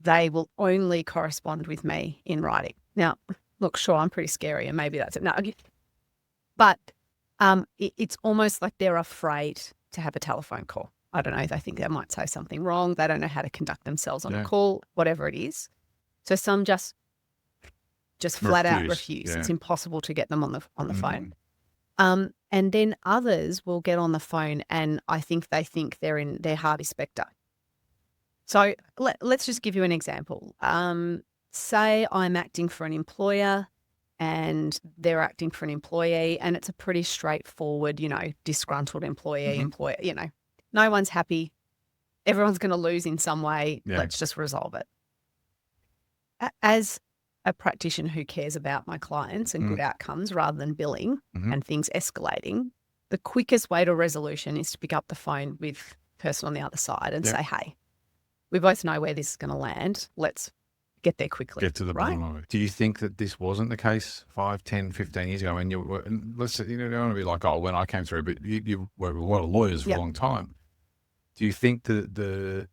they will only correspond with me in writing. Now, look, sure, I'm pretty scary and maybe that's it. No, but it's almost like they're afraid to have a telephone call. I don't know. They think they might say something wrong. They don't know how to conduct themselves on a call, whatever it is. So some just flat out refuse. It's impossible to get them on the phone. And then others will get on the phone and I think they think they're in their Harvey Specter. So let's just give you an example. Say I'm acting for an employer and they're acting for an employee and it's a pretty straightforward, disgruntled employer, no one's happy. Everyone's going to lose in some way. Yeah. Let's just resolve it. As a practitioner who cares about my clients and good outcomes rather than billing and things escalating, the quickest way to resolution is to pick up the phone with the person on the other side and say, hey, we both know where this is going to land. Let's get there quickly. Get to the bottom of it. Do you think that this wasn't the case 5, 10, 15 years ago? I mean, let's say, you don't want to be like, oh, when I came through, but you were a lot of lawyers for a long time. Do you think that the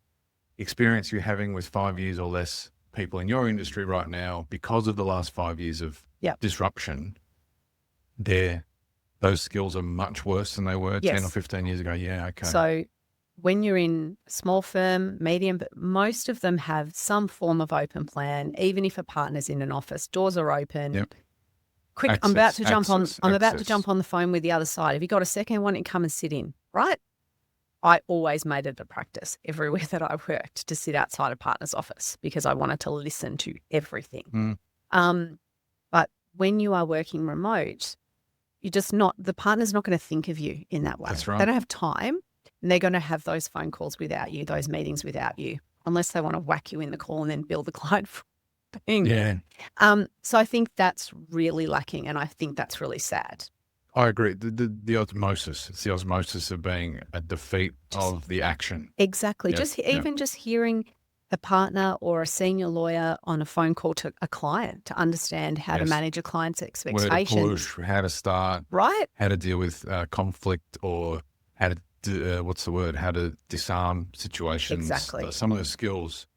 experience you're having with 5 years or less people in your industry right now, because of the last 5 years of disruption, those skills are much worse than they were 10 or 15 years ago? Yeah, okay. So when you're in a small firm, medium, but most of them have some form of open plan, even if a partner's in an office, doors are open. Yep. Quick, access, I'm about to jump on the phone with the other side. Have you got a second? Why don't you come and sit in, right? I always made it a practice everywhere that I worked to sit outside a partner's office because I wanted to listen to everything. But when you are working remote, the partner's not going to think of you in that way. That's right. They don't have time and they're going to have those phone calls without you, those meetings without you, unless they want to whack you in the call and then bill the client for thing. Yeah. So I think that's really lacking and I think that's really sad. I agree. The osmosis, it's the osmosis of being a defeat of the action. Exactly. Yep. Just hearing a partner or a senior lawyer on a phone call to a client to understand how to manage a client's expectations. Where to push, how to start. Right. How to deal with conflict or how to, how to disarm situations. Exactly. Some of those skills